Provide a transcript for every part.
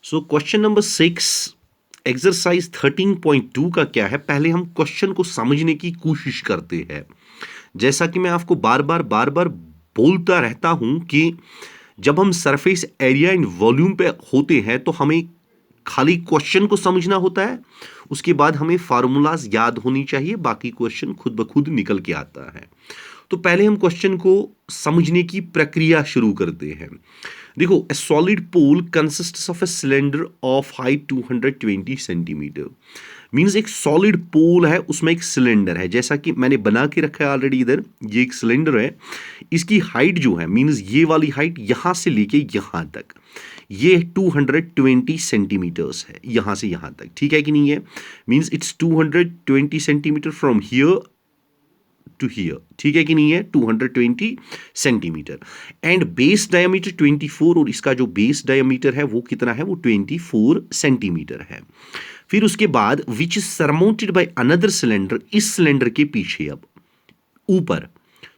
So question number 6 exercise 13.2 का क्या है, पहले हम क्वेश्चन को समझने की कोशिश करते हैं। जैसा कि मैं आपको बार बार बोलता रहता हूं कि जब हम सरफेस एरिया एंड वॉल्यूम पे होते हैं तो हमें खाली क्वेश्चन को समझना होता है, उसके बाद हमें फार्मूलाज याद होनी चाहिए, बाकी क्वेश्चन खुद ब खुद निकल के आता है। तो पहले हम क्वेश्चन को समझने की प्रक्रिया शुरू करते हैं। देखो, a solid pole consists of a cylinder of height 220 centimetre. Means एक सॉलिड पोल है, उसमें एक सिलेंडर है, जैसा कि मैंने बना के रखा है ऑलरेडी। इधर ये एक सिलेंडर है, इसकी हाइट जो है, मीन्स ये वाली हाइट यहां से लेके यहां तक, ये 220 सेंटीमीटर्स है, यहां से यहां तक। ठीक है कि नहीं है? Means it's 220 centimetre from here to here. ठीक है कि नहीं है? 220 सेंटीमीटर। एंड बेस डायमीटर 24, और इसका जो बेस डायमीटर है वो कितना है? वो 24 सेंटीमीटर है। फिर उसके बाद which is surmounted by another cylinder, इस सिलेंडर के पीछे अब ऊपर,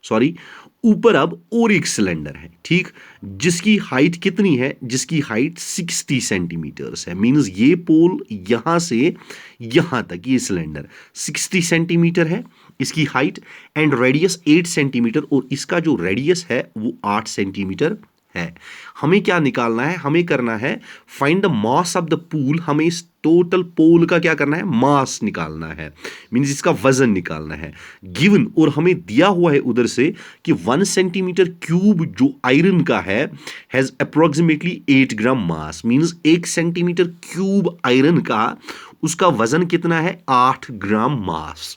सॉरी ऊपर अब और एक सिलेंडर है, ठीक, जिसकी हाइट कितनी है? जिसकी हाइट 60 सेंटीमीटर्स है। मींस ये पोल यहां से यहां तक, ये सिलेंडर 60 सेंटीमीटर है इसकी हाइट, एंड रेडियस 8 सेंटीमीटर, और इसका जो रेडियस है वो 8 सेंटीमीटर है। हमें क्या निकालना है? हमें करना है find the mass of the pool. हमें इस टोटल पोल का क्या करना है? मास निकालना है, मींस इसका वजन निकालना है। गिवन, और हमें दिया हुआ है उधर से कि 1 सेंटीमीटर क्यूब जो आयरन का है has approximately 8 gram mass. Means 1 centimetre cube iron का उसका वजन कितना है? 8 ग्राम मास।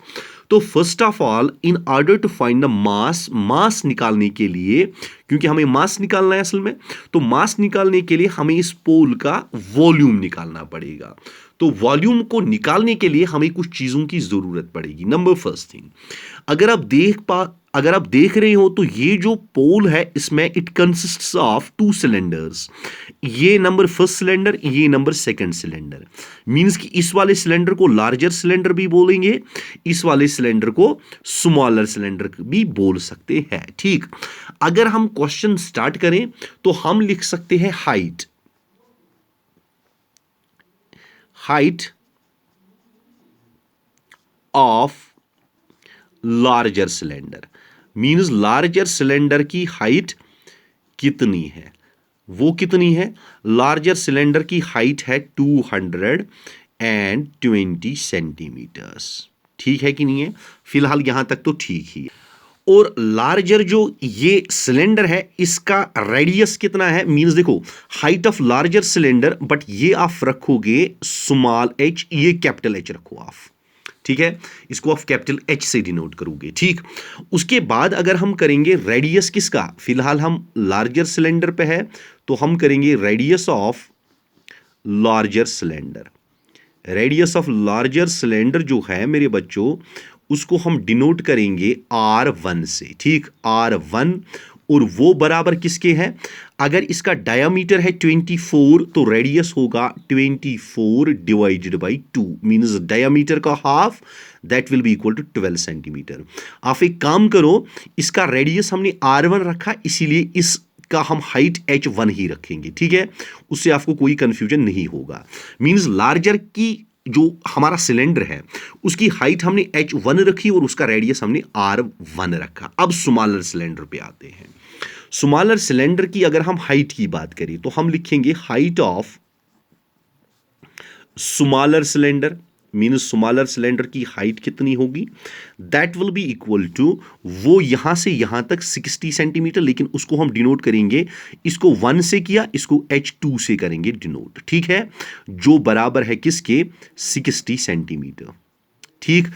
तो first of all, in order to find the mass, mass निकालने के लिए, क्योंकि हमें मास निकालना है असल में, तो मास निकालने के लिए हमें इस पोल का वॉल्यूम निकालना पड़ेगा। तो वॉल्यूम को निकालने के लिए हमें कुछ चीजों की जरूरत पड़ेगी। नंबर फर्स्ट थिंग, अगर आप देख रहे हो तो ये जो पोल है इसमें इट कंसिस्ट्स ऑफ 2 सिलेंडर्स। ये नंबर फर्स्ट सिलेंडर, ये नंबर सेकंड सिलेंडर। मींस कि इस वाले सिलेंडर को लार्जर सिलेंडर भी बोलेंगे, इस वाले सिलेंडर को स्मॉलर सिलेंडर भी बोल सकते हैं। ठीक, अगर हम क्वेश्चन स्टार्ट करें तो हम लिख सकते हैं height of larger cylinder. Means larger cylinder की हाइट कितनी है? वो कितनी है? लार्जर सिलेंडर की हाइट है 220 सेंटीमीटर्स। ठीक है कि नहीं है? फिलहाल यहां तक तो ठीक ही है। और लार्जर जो ये सिलेंडर है इसका रेडियस कितना है? मींस देखो, height of larger cylinder, but ये आप रखोगे स्मॉल एच, ये कैपिटल एच रखो आप। ठीक है, इसको आप कैपिटल एच से डिनोट करोगे। ठीक, उसके बाद अगर हम करेंगे रेडियस किसका, फिलहाल हम लार्जर सिलेंडर पे है तो हम करेंगे radius of larger cylinder. Radius of larger cylinder जो है मेरे बच्चों, उसको हम डिनोट करेंगे R1 से। ठीक, R1, और वो बराबर किसके हैं? अगर इसका डायामीटर है 24 तो रेडियस होगा 24 डिवाइडेड बाई 2, मींस डायामीटर का half, that will be equal to 12 centimetre. आप एक काम करो, इसका रेडियस हमने R1 रखा, इसीलिए इस का हम हाइट H1 ही रखेंगे। ठीक है, उससे आपको कोई कंफ्यूजन नहीं होगा। मींस लार्जर की जो हमारा सिलेंडर है उसकी हाइट हमने H1 रखी और उसका रेडियस हमने R1 रखा। अब स्मॉलर सिलेंडर पे आते हैं। स्मॉलर सिलेंडर की अगर हम हाइट की बात करें तो हम लिखेंगे height of smaller cylinder. Means smaller cylinder की हाइट कितनी होगी? That will be equal to, वो यहां से यहां तक 60 सेंटीमीटर, लेकिन उसको हम डिनोट करेंगे, इसको 1 से किया, इसको H2 से करेंगे डिनोट। ठीक है, जो बराबर है किसके? 60 सेंटीमीटर। ठीक,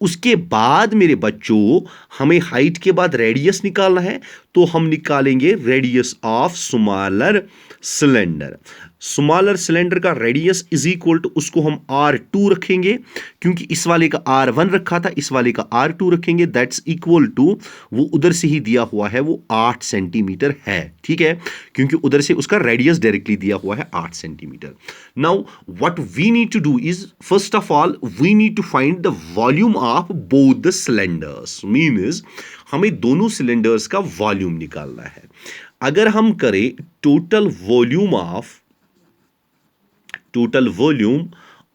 उसके बाद मेरे बच्चों हमें हाइट के बाद रेडियस निकालना है, तो हम निकालेंगे radius of smaller cylinder. Smaller cylinder का रेडियस इज इक्वल टू, उसको हम R2 रखेंगे, क्योंकि इस वाले का R1 रखा था, इस वाले का R2 रखेंगे, दैट्स इक्वल टू, वो उधर से ही दिया हुआ है, वो 8 सेंटीमीटर है। ठीक है, क्योंकि उधर से उसका रेडियस डायरेक्टली दिया हुआ है 8 centimetre. Now what we need to do is, first of all we need to find the volume of both the cylinders. Means हमें दोनों सिलेंडर्स का वॉल्यूम निकालना है। अगर हम करें total volume of total volume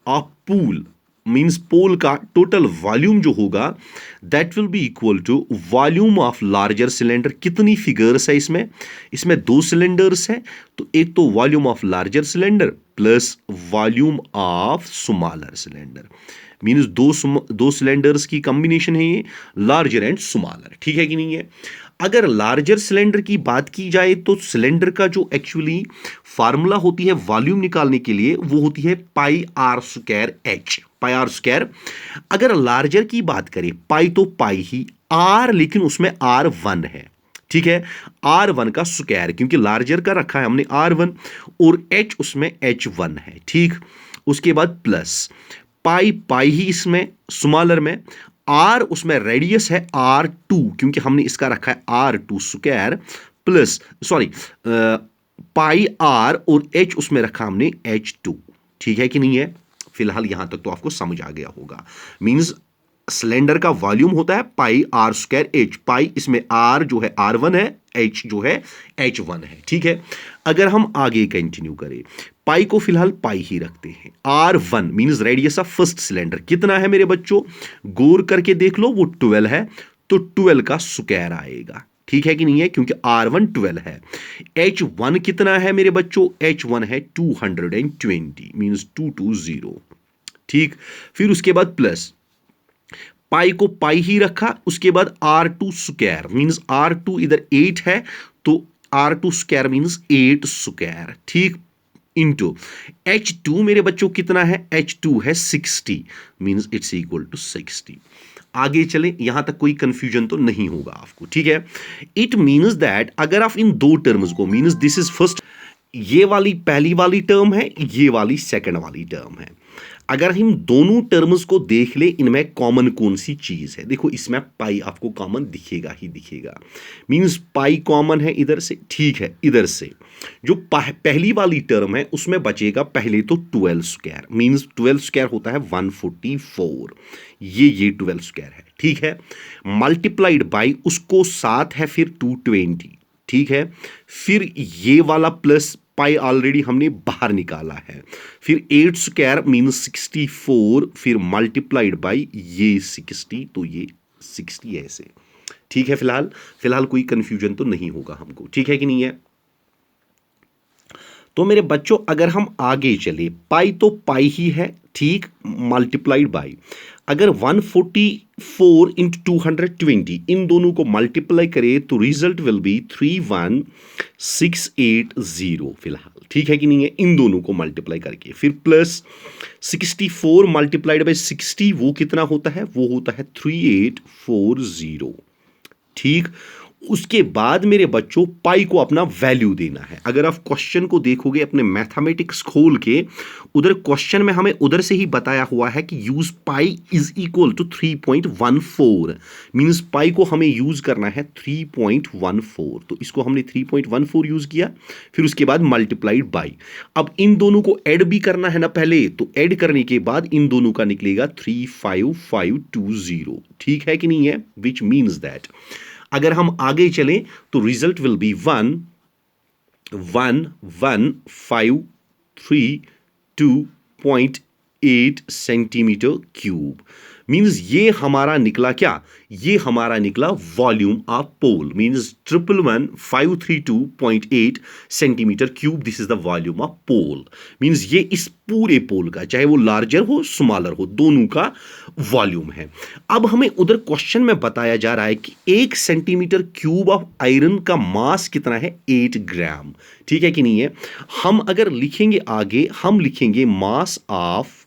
of pool means pole का total volume जो होगा that will be equal to volume of larger cylinder. कितनी फिगर्स है इसमें? इसमें 2 सिलेंडर्स है, तो एक तो volume of larger cylinder plus volume of smaller cylinder, means दो सिलेंडर्स की कॉम्बिनेशन है ये, लार्जर एंड स्मॉलर। ठीक है कि नहीं है? अगर लार्जर सिलेंडर की बात की जाए तो सिलेंडर का जो एक्चुअली फार्मूला होती है वॉल्यूम निकालने के लिए वो होती है pi r square h, pi r square. अगर लार्जर की बात करें पाई तो पाई ही, आर लेकिन उसमें आर 1 है। ठीक है, R1 का स्क्वायर, क्योंकि लार्जर का रखा है हमने R1 और H उसमें H1 है। ठीक, उसके बाद प्लस पाई पाई ही इसमें स्मॉलर में, R उसमें रेडियस है R2 क्योंकि हमने इसका रखा है R2 स्क्वायर प्लस सॉरी पाई R और H उसमें रखा हमने H2। ठीक है कि नहीं है? फिलहाल यहां तक तो आपको समझ आ गया होगा। मींस सिलेंडर का वॉल्यूम होता है पाई आर स्क्वायर एच, पाई इसमें आर जो है R1 है, एच जो है H1 है। ठीक है, अगर हम आगे कंटिन्यू करें, पाई को फिलहाल पाई ही रखते हैं। R1 means radius of first cylinder कितना है मेरे बच्चों? गौर करके देख लो, वो 12 है, तो 12 का स्क्वायर आएगा। ठीक है कि नहीं है? क्योंकि R1 12 है। H1 कितना है मेरे बच्चों? H1 है 220 मींस 220। ठीक, फिर उसके बाद प्लस पाई को पाई ही रखा, उसके बाद R2 स्क्वायर मींस R2 इधर 8 है तो R2 स्क्वायर मींस 8 स्क्वायर। ठीक, इंटू H2 मेरे बच्चों कितना है? H2 है 60 मींस इट्स इक्वल टू 60। आगे चले, यहां तक कोई कंफ्यूजन तो नहीं होगा आपको। ठीक है, इट मींस दैट अगर आप इन दो टर्म्स को मींस दिस इज फर्स्ट, ये वाली पहली वाली टर्म है, ये वाली सेकंड वाली टर्म है, अगर हम दोनों टर्म्स को देख ले इनमें कॉमन कौन सी चीज है? देखो इसमें पाई आपको कॉमन दिखेगा ही दिखेगा, मींस पाई कॉमन है इधर से। ठीक है, इधर से जो पहली वाली टर्म है उसमें बचेगा पहले तो 12 स्क्वायर मींस 12 स्क्वायर होता है 144, ये 12 स्क्वायर है। ठीक है, मल्टीप्लाइड बाई उसको साथ है फिर 220। ठीक है, फिर ये वाला प्लस पाई ऑलरेडी हमने बाहर निकाला है, फिर 8 स्क्वायर मींस 64, फिर मल्टीप्लाइड बाई ये 60, तो ये 60 ऐसे। ठीक है, फिलहाल कोई कंफ्यूजन तो नहीं होगा हमको। ठीक है कि नहीं है? तो मेरे बच्चों अगर हम आगे चले, पाई तो पाई ही है, ठीक, मल्टीप्लाइड बाई अगर 144 इंटू 220 इन दोनों को मल्टीप्लाई करें तो रिजल्ट विल बी 31680 फिलहाल। ठीक है कि नहीं है? इन दोनों को मल्टीप्लाई करके फिर प्लस 64 मल्टीप्लाइड बाई 60 वो कितना होता है? वो होता है 3840। ठीक, उसके बाद मेरे बच्चों पाई को अपना वैल्यू देना है। अगर आप क्वेश्चन को देखोगे अपने मैथमेटिक्स खोल के, उधर क्वेश्चन में हमें उधर से ही बताया हुआ है कि use pi is equal to 3.14 means pi को हमें यूज करना है 3.14, तो इसको हमने 3.14 यूज किया, फिर उसके बाद मल्टीप्लाइड बाई। अब इन दोनों को ऐड भी करना है ना पहले, तो ऐड करने के बाद इन दोनों का निकलेगा 35520। ठीक है कि नहीं है? विच मीन्स दैट अगर हम आगे चलें तो result will be 11153.8 centimetre cube. Means ये हमारा निकला क्या? ये हमारा निकला volume of pole means 11153.8 centimetre cube. This is the volume of pole means ये इस पूरे पोल का, चाहे वो लार्जर हो स्मॉलर हो, दोनों का वॉल्यूम है। अब हमें उधर क्वेश्चन में बताया जा रहा है कि 1 सेंटीमीटर क्यूब ऑफ आयरन का मास कितना है? 8 ग्राम। ठीक है कि नहीं है? हम अगर लिखेंगे आगे, हम लिखेंगे mass of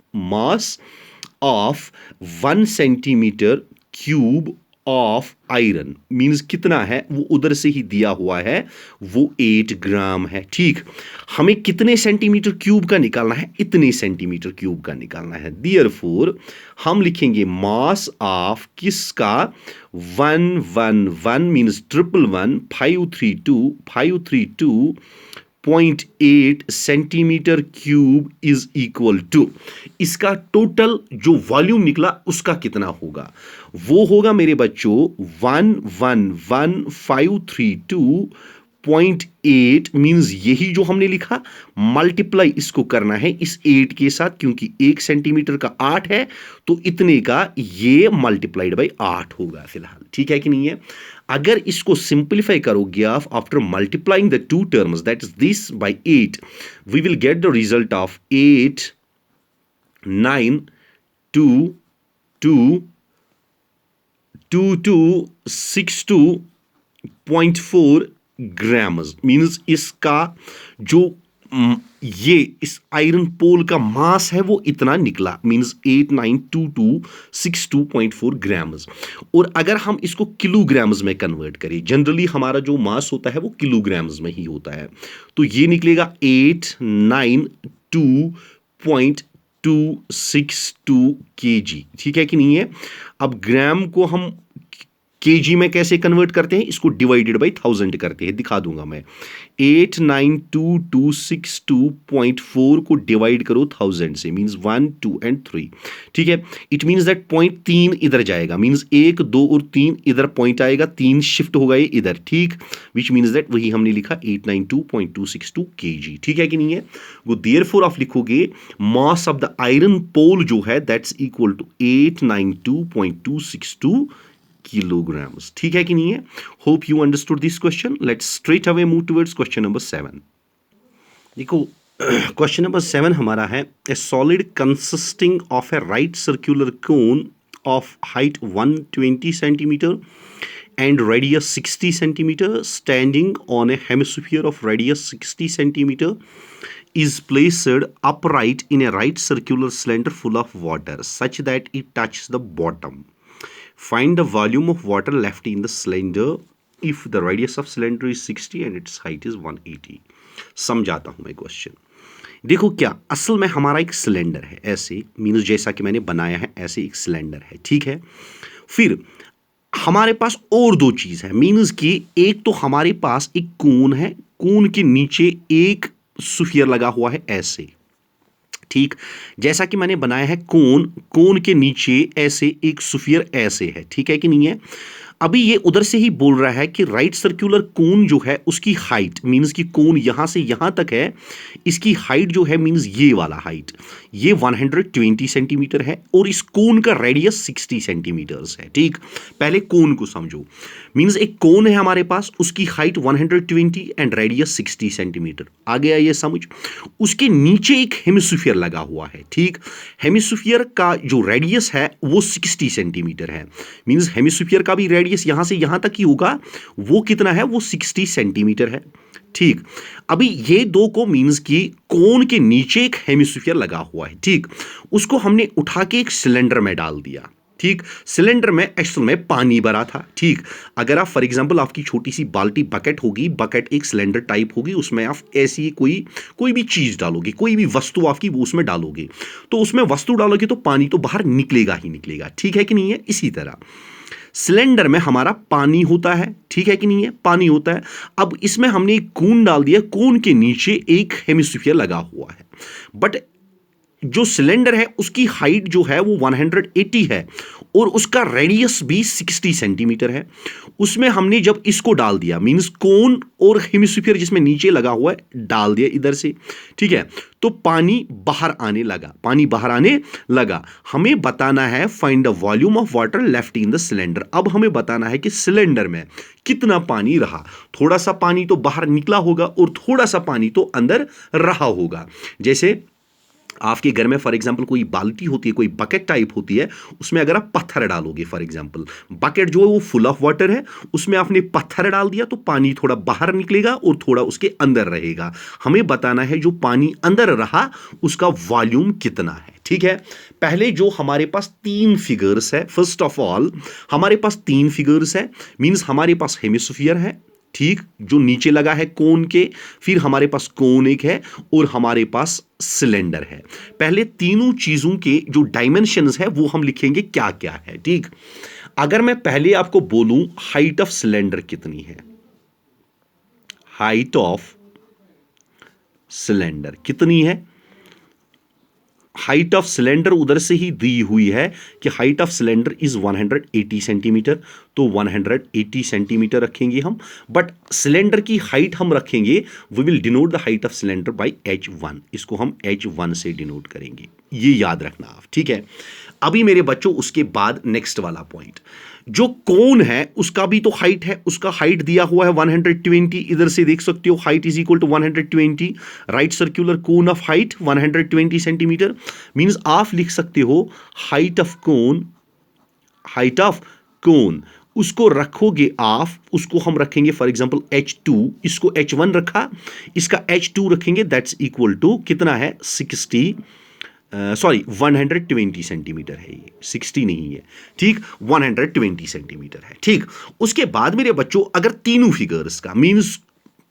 1 centimetre cube of iron means कितना है? वो उधर से ही दिया हुआ है, वो 8 ग्राम है। ठीक, हमें कितने सेंटीमीटर क्यूब का निकालना है? इतने सेंटीमीटर क्यूब का निकालना है। देयरफॉर हम लिखेंगे मास ऑफ किसका? 111 means 532.8 centimetre cube is equal to, इसका टोटल जो वॉल्यूम निकला उसका कितना होगा? वो होगा मेरे बच्चों 111,532 0.8 मींस यही जो हमने लिखा, मल्टीप्लाई इसको करना है इस 8 के साथ, क्योंकि 1 सेंटीमीटर का 8 है, तो इतने का ये मल्टीप्लाइड बाई 8 होगा फिलहाल, ठीक है कि नहीं है। अगर इसको सिंप्लीफाई करोगे आप, after multiplying the two terms, that is this by 8, we will get the result of 8 9 2 2 2262.4 grams means इसका जो ये इस आयरन पोल का मास है वो इतना निकला, मीन्स 892262.4 ग्राम्स। और अगर हम इसको किलोग्राम्स में कन्वर्ट करें, जनरली हमारा जो मास होता है वो किलोग्राम्स में ही होता है, तो ये निकलेगा 892.262 kg, ठीक है कि नहीं है। अब ग्राम को हम केजी में कैसे कन्वर्ट करते हैं, इसको डिवाइडेड बाई 1000 करते हैं, दिखा दूंगा मैं। 892262.4 को डिवाइड करो 1000 से, मींस 1 2 एंड 3, ठीक है। इट मींस दैट पॉइंट 3 इधर जाएगा, मींस 1 2 और 3 इधर पॉइंट आएगा, 3 शिफ्ट होगा ये इधर, ठीक, विच मींस दैट वही हमने लिखा 892.262 kg, ठीक है कि नहीं है। वो देयरफॉर आप लिखोगे mass of the iron pole जो है दैट्स इक्वल टू 892.262 kilograms, ठीक है कि नहीं है। Hope you understood this question. Let's straight away move towards question number 7। देखो क्वेश्चन नंबर 7 हमारा है, ए solid consisting of A right circular cone of height 120 centimetre and radius 60 centimeter standing on a hemisphere of radius 60 centimeter is placed upright in a right circular cylinder full of water such that it touches the bottom. Find the volume of water left in the cylinder if the radius of cylinder is 60 and its height is 180. समझाता हूं मैं question. देखो क्या असल में हमारा एक cylinder है, ऐसे मीनस जैसा कि मैंने बनाया है ऐसे एक सिलेंडर है, ठीक है। फिर हमारे पास और दो चीज है, मीनस कि एक तो हमारे पास एक कोन है, कोन के नीचे एक स्फीयर लगा हुआ है ऐसे, ठीक, जैसा कि मैंने बनाया है कोन, कोन के नीचे ऐसे एक स्फीयर ऐसे है, ठीक है कि नहीं है। अभी ये उधर से ही बोल रहा है कि राइट सर्कुलर कोन जो है उसकी हाइट, मींस कि कोन यहां से यहां तक है, इसकी हाइट जो है मींस ये वाला हाइट, ये 120 सेंटीमीटर है और इस कोन का रेडियस 60 सेंटीमीटर्स है, ठीक। पहले कोन को समझो, मींस एक कोन है हमारे पास, उसकी हाइट 120 एंड रेडियस 60 सेंटीमीटर, आ गया ये समझ। उसके नीचे एक हेमिस्फीयर लगा हुआ है, ठीक, हेमिस्फीयर का जो रेडियस है वो 60 सेंटीमीटर है, मींस हेमिस्फीयर का भी रेडियस यहां से यहां तक ही होगा, वो कितना है, वो 60 सेंटीमीटर है, ठीक। अभी ये दो को मींस कि कोन के नीचे एक हेमिस्फीयर लगा हुआ है, ठीक, उसको हमने उठा के एक सिलेंडर में डाल दिया, ठीक। सिलेंडर में एक्चुअल में पानी भरा था, ठीक। अगर आप फॉर एग्जांपल आपकी छोटी सी बाल्टी बकेट होगी, बकेट एक सिलेंडर टाइप होगी, उसमें आप ऐसी कोई भी चीज डालोगे, कोई भी वस्तु आपकी वो उसमें डालोगे, तो उसमें वस्तु डालोगे तो पानी तो बाहर निकलेगा ही निकलेगा, ठीक है कि नहीं है। इसी तरह सिलेंडर में हमारा पानी होता है, ठीक है कि नहीं है, पानी होता है। अब इसमें हमने एक कोन डाल दिया, कोन के नीचे एक हेमिस्फीयर लगा हुआ है, बट जो सिलेंडर है उसकी हाइट जो है वो 180 है और उसका रेडियस भी 60 सेंटीमीटर है। उसमें हमने जब इसको डाल दिया, मींस कोन और हेमिस्फीयर जिसमें नीचे लगा हुआ है डाल दिया इधर से, ठीक है, तो पानी बाहर आने लगा, पानी बाहर आने लगा। हमें बताना है find the volume of water left in the cylinder. अब हमें बताना है कि सिलेंडर में कितना पानी रहा, थोड़ा सा पानी तो बाहर निकला होगा और थोड़ा सा पानी तो अंदर रहा होगा। जैसे आपके घर में फॉर एग्जांपल कोई बाल्टी होती है, कोई बकेट टाइप होती है, उसमें अगर आप पत्थर डालोगे, फॉर एग्जांपल बकेट जो है वो फुल ऑफ वाटर है, उसमें आपने पत्थर डाल दिया तो पानी थोड़ा बाहर निकलेगा और थोड़ा उसके अंदर रहेगा। हमें बताना है जो पानी अंदर रहा उसका वॉल्यूम कितना है, ठीक है। पहले जो हमारे पास 3 फिगर्स है, फर्स्ट ऑफ ऑल हमारे पास 3 फिगर्स है, मींस हमारे पास हेमिस्फीयर है, ठीक, जो नीचे लगा है कोन के, फिर हमारे पास कोन एक है और हमारे पास सिलेंडर है। पहले तीनों चीजों के जो डायमेंशंस है वो हम लिखेंगे क्या क्या है, ठीक। अगर मैं पहले आपको बोलूं हाइट ऑफ सिलेंडर कितनी है, हाइट ऑफ सिलेंडर कितनी है, हाइट ऑफ सिलेंडर उधर से ही दी हुई है कि height of cylinder is 180 centimetre, तो 180 सेंटीमीटर रखेंगे हम, बट सिलेंडर की हाइट हम रखेंगे, we will denote the height of cylinder by h1, इसको हम h1 से डिनोट करेंगे, ये याद रखना आप, ठीक है। अभी मेरे बच्चों उसके बाद नेक्स्ट वाला पॉइंट, जो कोन है उसका भी तो हाइट है, उसका हाइट दिया हुआ है 120, इधर से देख सकते हो height is equal to 120, right circular cone of height 120 centimetre, means आप लिख सकते हो हाइट ऑफ कोन, उसको रखोगे आप, उसको हम रखेंगे फॉर एग्जांपल h2, इसको h1 रखा, इसका h2 रखेंगे, दैट्स इक्वल टू कितना है 120 सेंटीमीटर है, ये 60 नहीं है, ठीक, 120 सेंटीमीटर है, ठीक। उसके बाद मेरे बच्चों अगर तीनों फिगर्स का मींस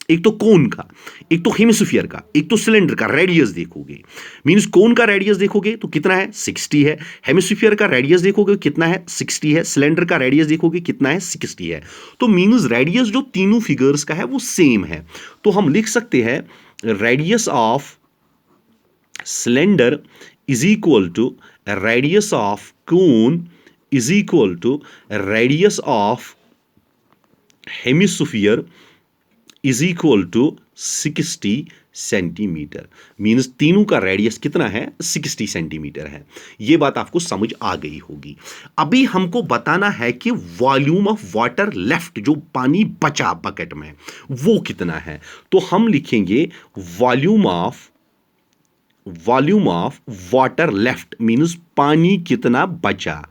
एक तो कोन का, एक तो हेमिस्फीयर का, एक तो सिलेंडर का रेडियस देखोगे, मींस कोन का रेडियस देखोगे तो कितना है 60 है, हेमिस्फीयर का रेडियस देखोगे कितना है 60 है, सिलेंडर का रेडियस देखोगे कितना है 60 है, तो मींस रेडियस जो तीनों फिगर्स का है वो सेम है, तो हम लिख सकते हैं radius of cylinder is equal to radius of cone is equal to radius of hemisphere is equal to 60 centimetre, means तीनों का रेडियस कितना है 60 सेंटीमीटर है, ये बात आपको समझ आ गई होगी। अभी हमको बताना है कि वॉल्यूम ऑफ वाटर लेफ्ट, जो पानी बचा बकेट में, वो कितना है, तो हम लिखेंगे volume of water left means पानी कितना बचा,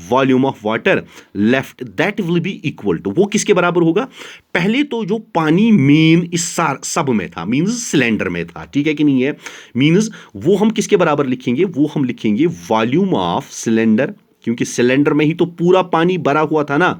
volume of water left that will be equal to, वो किसके बराबर होगा, पहले तो जो पानी मेन इस सब में था मींस सिलेंडर में था, ठीक है कि नहीं है, मींस वो हम किसके बराबर लिखेंगे, वो हम लिखेंगे वॉल्यूम ऑफ सिलेंडर, क्योंकि सिलेंडर में ही तो पूरा पानी भरा हुआ था ना,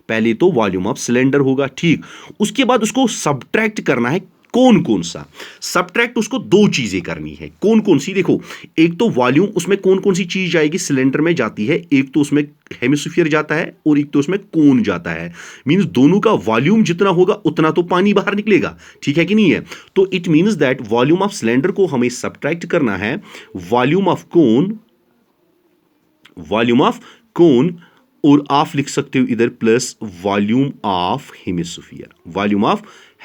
पहले तो वॉल्यूम ऑफ सिलेंडर होगा, ठीक। उसके बाद उसको सब्ट्रैक्ट करना है, कौन सा सब्ट्रैक्ट, उसको दो चीजें करनी है, कौन सी, देखो एक तो वॉल्यूम, उसमें कौन सी चीज जाएगी, सिलेंडर में जाती है, एक तो उसमें हेमिस्फीयर जाता है और एक तो उसमें कोन जाता है, मींस दोनों का वॉल्यूम जितना होगा उतना तो पानी बाहर निकलेगा, ठीक है कि नहीं है, तो it means that volume of cylinder को हमें सब्ट्रैक्ट करना है वॉल्यूम ऑफ कोन, और आप लिख सकते हो इधर प्लस वॉल्यूम ऑफ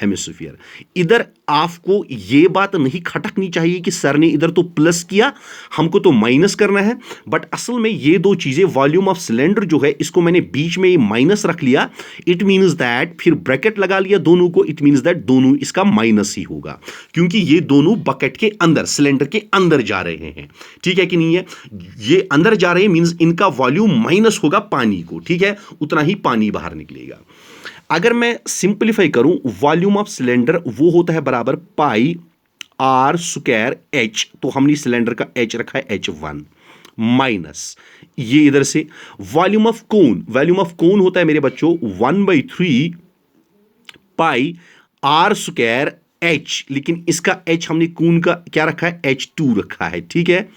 हेमिस्फीयर, इधर आपको ये बात नहीं खटकनी चाहिए कि सर ने इधर तो प्लस किया, हमको तो माइनस करना है, बट असल में ये दो चीजें, वॉल्यूम ऑफ सिलेंडर जो है इसको मैंने बीच में माइनस रख लिया, इट मींस दैट, फिर ब्रैकेट लगा लिया दोनों को, इट मींस दैट दोनों इसका माइनस ही होगा, क्योंकि ये दोनों बकेट के अंदर, सिलेंडर के अंदर जा रहे हैं, ठीक है कि नहीं है, ये अंदर जा रहे हैं मींस इनका वॉल्यूम माइनस होगा पानी को, ठीक है, उतना ही पानी बाहर निकलेगा। अगर मैं सिंपलीफाई करूं, वॉल्यूम ऑफ सिलेंडर वो होता है बराबर पाई आर स्क्वायर एच, तो हमने सिलेंडर का एच रखा है h1 माइनस ये इधर से वॉल्यूम ऑफ कोन होता है मेरे बच्चों 1/3 पाई आर स्क्वायर एच, लेकिन इसका एच हमने कोन का क्या रखा है h2 रखा है, ठीक है।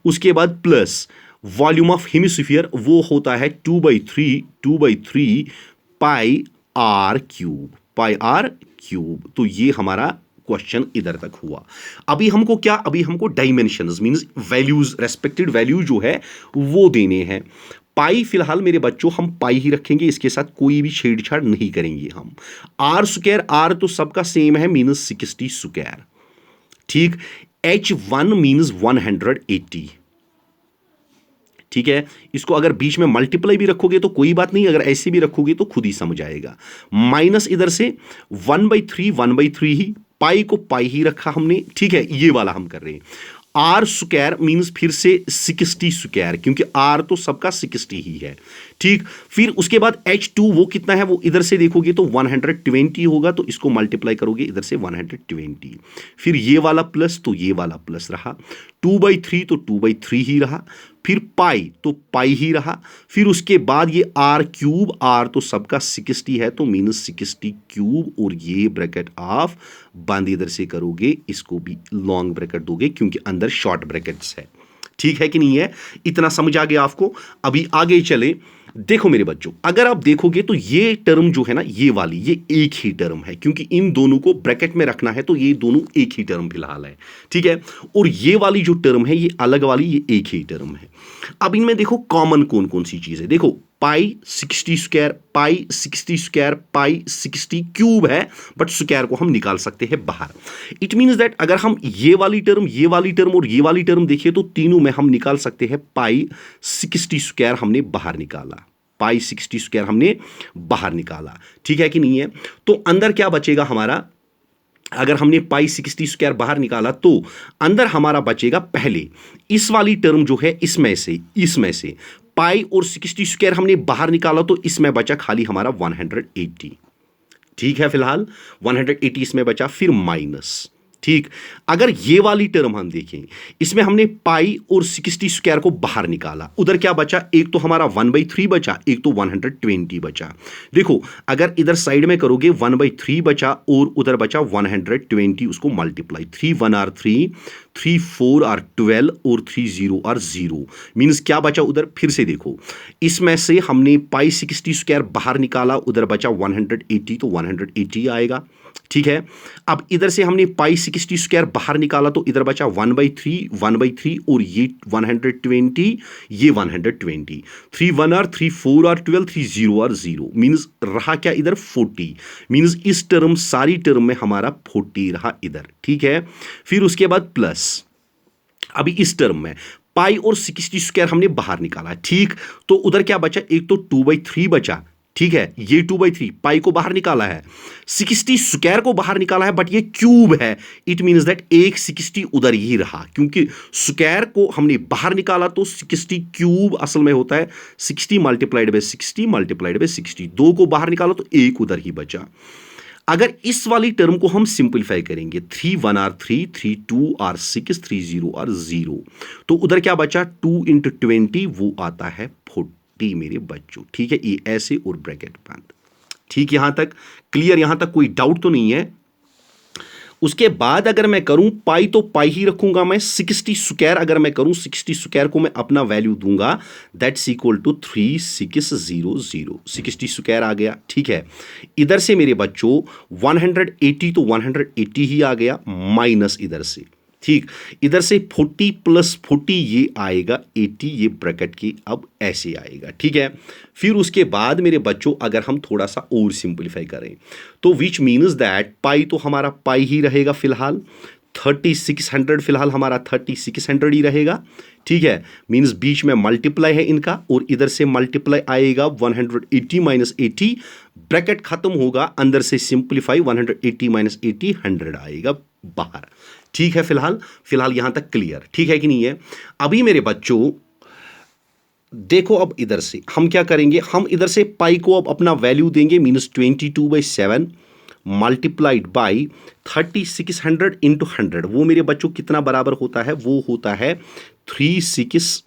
उसके बाद प्लस वॉल्यूम ऑफ हेमिस्फीयर वो होता है 2/3 पाई आर क्यूब, तो ये हमारा क्वेश्चन इधर तक हुआ। अभी हमको क्या, अभी हमको dimensions means values, respected value जो है वो देने हैं। पाई फिलहाल मेरे बच्चों हम पाई ही रखेंगे, इसके साथ कोई भी छेड़छाड़ नहीं करेंगे हम। आर स्क्वायर, आर तो सबका सेम है मींस 60 स्क्वायर, ठीक। h1 मींस 180, ठीक है। इसको अगर बीच में मल्टीप्लाई भी रखोगे तो कोई बात नहीं, अगर ऐसे भी रखोगे तो खुद ही समझ आएगा। माइनस इधर से 1/3 ही, पाई को पाई ही रखा हमने, ठीक है, ये वाला हम कर रहे हैं। आर स्क्वायर मींस फिर से 60 स्क्वायर, क्योंकि आर तो सबका 60 ही है, ठीक। फिर उसके बाद h2 वो कितना है, वो इधर से देखोगे तो 120 होगा, तो इसको मल्टीप्लाई करोगे इधर से 120, फिर ये वाला प्लस तो ये वाला प्लस रहा, 2/3 तो 2/3 ही रहा, फिर पाई तो पाई ही रहा, फिर उसके बाद ये आर क्यूब, आर तो सबका 60 है तो मीनस 60 क्यूब, और ये ब्रैकेट ऑफ बंद इधर से करोगे, इसको भी लॉन्ग ब्रैकेट दोगे क्योंकि अंदर शॉर्ट ब्रैकेट्स है, ठीक है कि नहीं है। इतना समझ आ गया आपको। अभी आगे चले, देखो मेरे बच्चों, अगर आप देखोगे तो ये टर्म जो है ना, ये वाली, ये एक ही टर्म है, क्योंकि इन दोनों को ब्रैकेट में रखना है तो ये दोनों एक ही टर्म फिलहाल है, ठीक है। और ये वाली जो टर्म है, ये अलग वाली, ये एक ही टर्म है। अब इनमें देखो कॉमन कौन कौन सी चीज है, देखो पाई 60 स्क्वायर, पाई 60 स्क्वायर, पाई 60 क्यूब है, बट स्क्वायर को हम निकाल सकते हैं बाहर। इट मीन्स दैट अगर हम ये वाली टर्म, ये वाली टर्म और ये वाली टर्म देखिए तो तीनों में हम निकाल सकते हैं पाई 60 स्क्वायर हमने बाहर निकाला, पाई 60 स्क्वायर हमने बाहर निकाला, ठीक है कि नहीं है। तो अंदर क्या बचेगा हमारा, अगर हमने पाई 60 स्क्वायर बाहर निकाला तो अंदर हमारा बचेगा पहले इस वाली टर्म जो है इसमें से पाई और 60 स्क्वायर हमने बाहर निकाला तो इसमें बचा खाली हमारा 180, ठीक है। फिलहाल 180 इसमें बचा, फिर माइनस, ठीक। अगर ये वाली टर्म हम देखें, इसमें हमने पाई और 60 स्क्वायर को बाहर निकाला, उधर क्या बचा, एक तो हमारा 1/3 बचा, एक तो 120 बचा। देखो अगर इधर साइड में करोगे 1/3 बचा और उधर बचा 120, उसको मल्टीप्लाई, 3 1 आर 3, 3 4 आर 12 और 3 0 आर 0, मीन्स क्या बचा उधर, फिर से देखो इसमें से हमने पाई 60 स्क्वायर बाहर निकाला, उधर बचा 180 तो 180 आएगा, ठीक है। अब इधर से हमने पाई 60 स्क्वायर बाहर निकाला तो इधर बचा 1/3 और ये 120, ये 120, 3 1 आर 3 4 आर 12, 3 0 आर 0, मीन्स रहा क्या इधर 40, मीन्स इस टर्म सारी टर्म में हमारा 40 रहा इधर, ठीक है। फिर उसके बाद प्लस, अभी इस टर्म में पाई और 60 स्क्वायर हमने बाहर निकाला, ठीक। तो उधर क्या बचा, एक तो 2/3 बचा, ठीक है, ये 2/3 पाई को बाहर निकाला है, 60 स्क्वायर को बाहर निकाला है, बट ये क्यूब है, इट मीन्स दैट एक 60 उधर ही रहा, क्योंकि स्क्वायर को हमने बाहर निकाला तो 60 क्यूब असल में होता है 60 मल्टीप्लाइड बाय 60 मल्टीप्लाइड बाय 60, 2 को बाहर निकाला तो एक उधर ही बचा। अगर इस वाली टर्म को हम सिंपलीफाई करेंगे, 3 1 आर 3, 3 2 आर 6, 3 0 आर 0, तो उधर क्या बचा 2 × 20, वो आता है 40 मेरे बच्चों, ठीक है। ये ऐसे और ब्रैकेट बंद, ठीक, यहां तक क्लियर, यहां तक कोई डाउट तो नहीं है। उसके बाद अगर मैं करूं पाई तो पाई ही रखूंगा मैं, 60 स्क्वायर अगर मैं करूं 60 स्क्वायर को मैं अपना वैल्यू दूंगा, दैट्स इक्वल टू 3600, 60 स्क्वायर आ गया, ठीक है। इधर से मेरे बच्चों 180 तो 180 ही आ गया, माइनस इधर से, ठीक, इधर से 40 + 40 ये आएगा 80, ये ब्रैकेट की अब ऐसे आएगा, ठीक है। फिर उसके बाद मेरे बच्चों अगर हम थोड़ा सा और सिंपलीफाई करें तो विच मीन्स दैट पाई तो हमारा पाई ही रहेगा फिलहाल, 3600 फिलहाल हमारा 3600 ही रहेगा, ठीक है। मीन्स बीच में मल्टीप्लाई है इनका और इधर से मल्टीप्लाई आएगा 180 - 80, ब्रैकेट खत्म होगा, अंदर से सिंपलीफाई 180 - 80 100 आएगा बाहर, ठीक है। फिलहाल यहां तक क्लियर, ठीक है कि नहीं है। अभी मेरे बच्चों देखो अब इधर से हम क्या करेंगे, हम इधर से पाई को अब अपना वैल्यू देंगे, मीन्स 22/7 मल्टीप्लाइड बाई 3600 × 100, वो मेरे बच्चों कितना बराबर होता है, वो होता है 3 6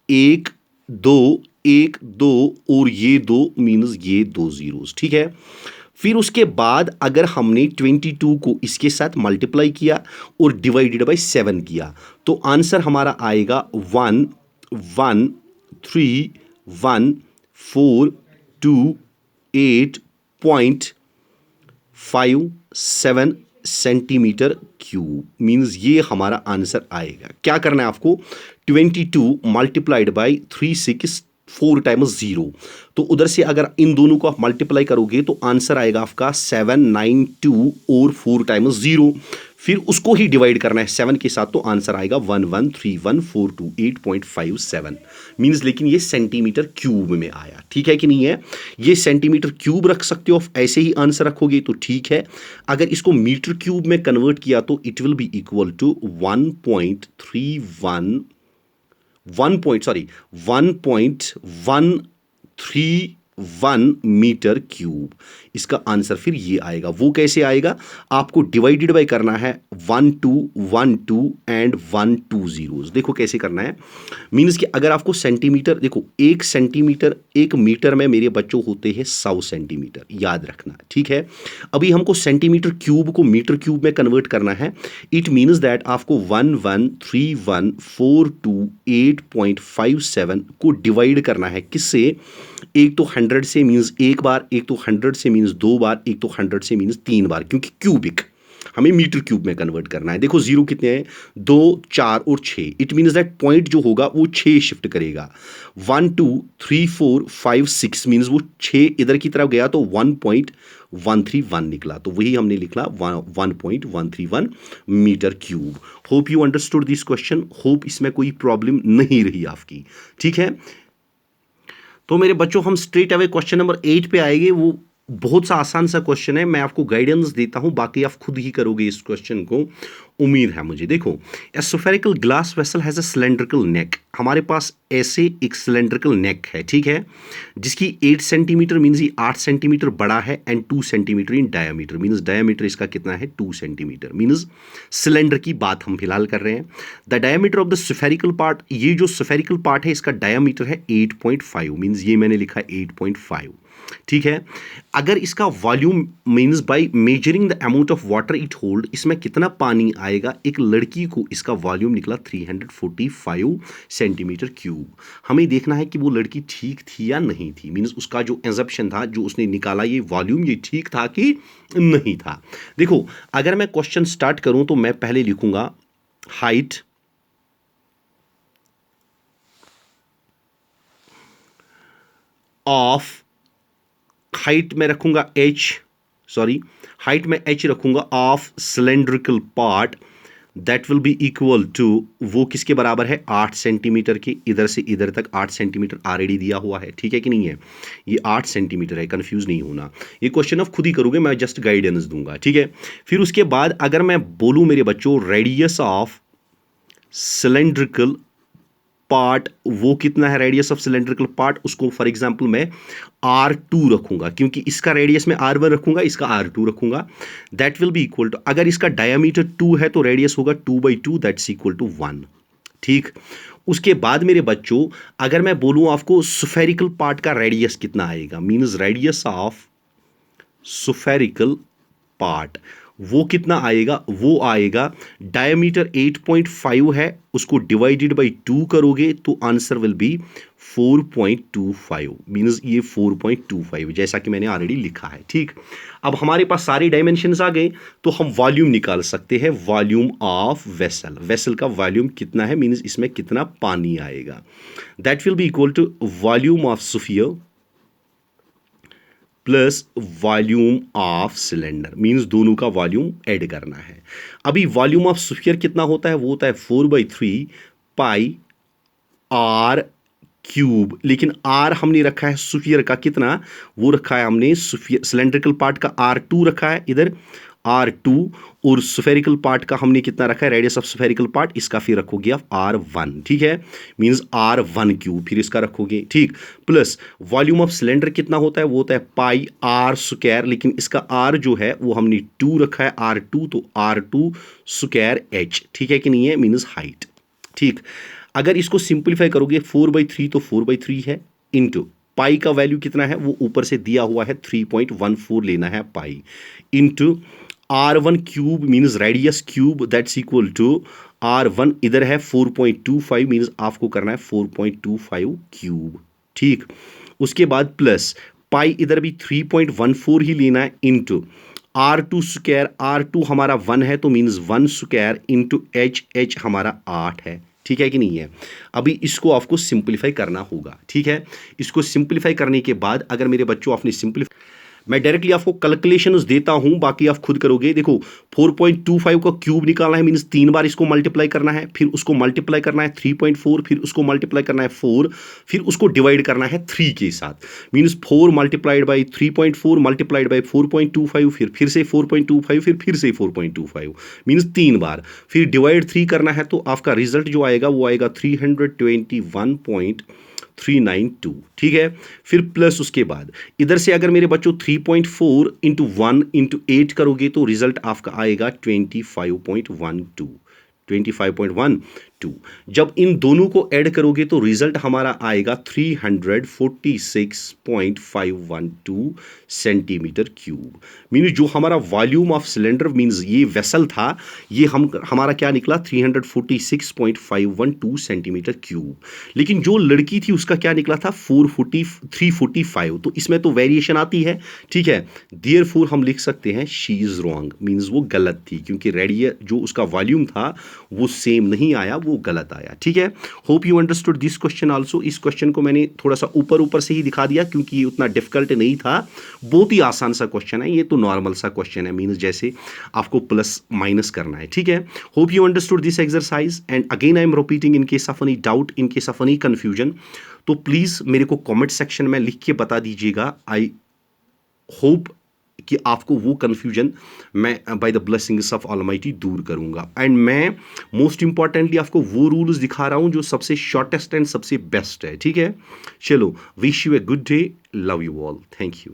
1 2 1 2 और ये 2 मीन्स ये 2 zeros, ठीक है। फिर उसके बाद अगर हमने 22 को इसके साथ मल्टीप्लाई किया और डिवाइडेड बाय 7 किया तो आंसर हमारा आएगा 1 1 3 1 4 2 8.57 सेंटीमीटर क्यूब, मीन्स ये हमारा आंसर आएगा। क्या करना है आपको, 22 मल्टीप्लाइड बाई 3 6 4 टाइम्स 0, तो उधर से अगर इन दोनों को आप मल्टीप्लाई करोगे तो आंसर आएगा आपका 792 और 4 टाइम्स 0, फिर उसको ही डिवाइड करना है 7 के साथ, तो आंसर आएगा 113142.857 मीन्स, लेकिन ये सेंटीमीटर क्यूब में आया, ठीक है कि नहीं है। ये सेंटीमीटर क्यूब रख सकते हो, ऐसे ही आंसर रखोगे तो ठीक है। अगर इसको मीटर क्यूब में कन्वर्ट किया तो it will be equal to 1.131 metre cube, इसका आंसर फिर ये आएगा। वो कैसे आएगा, आपको डिवाइडेड बाय करना है 1 2 1 2 एंड 1 2 zeros, देखो कैसे करना है, मीन्स कि अगर आपको सेंटीमीटर, देखो 1 सेंटीमीटर 1 मीटर में मेरे बच्चों होते हैं 100 सेंटीमीटर, याद रखना, ठीक है। अभी हमको सेंटीमीटर क्यूब को मीटर क्यूब में कन्वर्ट करना है, इट मीन्स दैट आपको 113142.857 को डिवाइड करना है किससे, एक तो 100 से मीन्स एक बार, एक तो 100 से मीन्स 2 बार, एक तो 100 से मीन्स 3 बार, क्योंकि क्यूबिक हमें मीटर क्यूब में कन्वर्ट करना है। देखो जीरो कितने हैं, 2, 4 और 6। इट मीन्स दैट पॉइंट जो होगा वो 6 शिफ्ट करेगा। 1 2 3 4 5 6 मीन्स वो 6 इधर की तरफ गया तो 1.131 निकला, तो वही हमने लिखा 1.131 metre cube. Hope you understood this question, hope इसमें कोई प्रॉब्लम नहीं रही आपकी, ठीक है। तो मेरे बच्चों हम स्ट्रेट अवे क्वेश्चन नंबर 8 पे आएंगे। वो बहुत सा आसान सा क्वेश्चन है, मैं आपको गाइडेंस देता हूं, बाकी आप खुद ही करोगे इस क्वेश्चन को, उम्मीद है मुझे। देखो, a spherical glass vessel has a cylindrical neck. हमारे पास ऐसे एक सिलेंड्रिकल नेक है, ठीक है, जिसकी 8 सेंटीमीटर मीन्स ये 8 सेंटीमीटर बड़ा है and 2 centimetre in diameter, means diameter इसका कितना है 2 सेंटीमीटर, मीन्स सिलेंडर की बात हम फिलहाल कर रहे हैं। The diameter of the spherical part, ये जो स्फेरिकल पार्ट है इसका डायमीटर है 8.5, मीन्स ये मैंने लिखा 8.5, ठीक है। अगर इसका volume means by measuring the amount of water it hold, इसमें कितना पानी आएगा, एक लड़की को इसका वॉल्यूम निकला 345 सेंटीमीटर क्यूब। हमें देखना है कि वो लड़की ठीक थी या नहीं थी, मीन्स उसका जो एजम्पशन था, जो उसने निकाला ये वॉल्यूम, ये ठीक था कि नहीं था। देखो, अगर मैं क्वेश्चन स्टार्ट करूं तो मैं पहले लिखूंगा हाइट ऑफ, हाइट में रखूंगा हाइट में h रखूंगा of cylindrical part, that will be equal to, वो किसके बराबर है 8 सेंटीमीटर के, इधर से इधर तक 8 सेंटीमीटर ऑलरेडी दिया हुआ है, ठीक है कि नहीं है, ये 8 सेंटीमीटर है, कंफ्यूज नहीं होना। ये क्वेश्चन आप खुद ही करोगे, मैं जस्ट गाइडेंस दूंगा, ठीक है। फिर उसके बाद अगर मैं बोलूं मेरे बच्चों रेडियस ऑफ सिलेंड्रिकल पार्ट, वो कितना है रेडियस ऑफ सिलेंड्रिकल पार्ट, उसको फॉर एग्जांपल मैं R2 रखूंगा, क्योंकि इसका रेडियस में R1 रखूंगा, इसका R2 रखूंगा, that will be equal to, अगर इसका डायमीटर 2 है तो रेडियस होगा 2/2, दैट्स इक्वल टू 1, ठीक। उसके बाद मेरे बच्चों अगर मैं बोलूं आपको स्फेरिकल पार्ट का रेडियस कितना आएगा, means radius of spherical part, वो कितना आएगा, वो आएगा डायमीटर 8.5 है, उसको डिवाइडेड बाय 2 करोगे तो आंसर विल बी 4.25, मींस ये 4.25 जैसा कि मैंने ऑलरेडी लिखा है, ठीक। अब हमारे पास सारी डायमेंशंस आ गए तो हम वॉल्यूम निकाल सकते हैं, वॉल्यूम ऑफ वेसल, वेसल का वॉल्यूम कितना है, मींस इसमें कितना पानी आएगा, that will be equal to volume of sphere plus volume of cylinder, means दोनों का वॉल्यूम ऐड करना है। अभी वॉल्यूम ऑफ स्फीयर कितना होता है, वो होता है 4/3 पाई आर क्यूब, लेकिन आर हमने रखा है स्फीयर का कितना, वो रखा है हमने सिलेंड्रिकल पार्ट का R2 रखा है इधर R2, और स्फेरिकल पार्ट का हमने कितना रखा है रेडियस ऑफ स्फेरिकल पार्ट, इसका फिर रखोगे आप R1, ठीक है, मींस R1 क्यूब, फिर इसका रखोगे, ठीक, प्लस वॉल्यूम ऑफ सिलेंडर कितना होता है, वो होता है पाई R स्क्वायर, लेकिन इसका R जो है वो हमने 2 रखा है R2, तो R2 स्क्वायर H, ठीक है कि नहीं है, मींस हाइट, ठीक। अगर इसको सिंप्लीफाई करोगे 4/3 तो 4/3 है, इंटू पाई का वैल्यू कितना है वो ऊपर से दिया हुआ है 3.14 लेना है pi, into R1 cube means radius cube, that's equal to R1 इधर है 4.25, मीन्स आपको करना है 4.25 क्यूब, ठीक। उसके बाद प्लस पाई इधर भी 3.14 ही लेना है, इंटू R2 स्क्वायर, R2 हमारा 1 है तो मीन्स 1 स्क्वायर इंटू H हमारा 8 है, ठीक है कि नहीं है। अभी इसको आपको सिंपलीफाई करना होगा, ठीक है। इसको सिंपलीफाई करने के बाद अगर मेरे बच्चों आपने सिंपलीफाई, मैं डायरेक्टली आपको कैलकुलेशंस देता हूं, बाकी आप खुद करोगे। देखो 4.25 का क्यूब निकालना है, मींस 3 बार इसको मल्टीप्लाई करना है, फिर उसको मल्टीप्लाई करना है 3.4, फिर उसको मल्टीप्लाई करना है 4, फिर उसको डिवाइड करना है 3 के साथ, means 4 multiplied by 3.4 multiplied by 4.25, फिर से 4.25, फिर से 4.25, मींस 3 बार, फिर डिवाइड 3 करना है, तो आपका रिजल्ट जो आएगा वो आएगा 321.392, ठीक है। फिर प्लस उसके बाद इधर से अगर मेरे बच्चों 3.4 इंटू 1 इंटू 8 करोगे तो रिजल्ट आपका आएगा 25.12, 25.1 2। जब इन दोनों को ऐड करोगे तो रिजल्ट हमारा आएगा 346.512 सेंटीमीटर क्यूब। मीन जो हमारा वॉल्यूम ऑफ सिलेंडर मीन्स ये वेसल था, ये हमारा क्या निकला 346.512 सेंटीमीटर क्यूब। लेकिन जो लड़की थी उसका क्या निकला था 345। तो इसमें तो वेरिएशन आती है, ठीक है। देयरफॉर हम लिख सकते हैं शी इज रॉन्ग, मीन्स वो गलत थी, क्योंकि रेडियस जो उसका वॉल्यूम था वो सेम नहीं आया, वो गलत आया, ठीक है। Hope you understood this question also. इस क्वेश्चन को मैंने थोड़ा सा ऊपर ऊपर से ही दिखा दिया क्योंकि ये उतना डिफिकल्ट नहीं था, बहुत ही आसान सा क्वेश्चन है, ये तो नॉर्मल सा क्वेश्चन है, मीन्स जैसे आपको प्लस माइनस करना है, ठीक है। Hope you understood this exercise and again I am repeating in case of any doubt, in case of any confusion, तो प्लीज मेरे को कमेंट सेक्शन में लिख के बता दीजिएगा। आई होप कि आपको वो कंफ्यूजन मैं by the blessings of almighty दूर करूंगा। एंड मैं मोस्ट इंपॉर्टेंटली आपको वो रूल्स दिखा रहा हूं जो सबसे शॉर्टेस्ट एंड सबसे बेस्ट है, ठीक है। चलो, wish U a good day, love you all, thank you.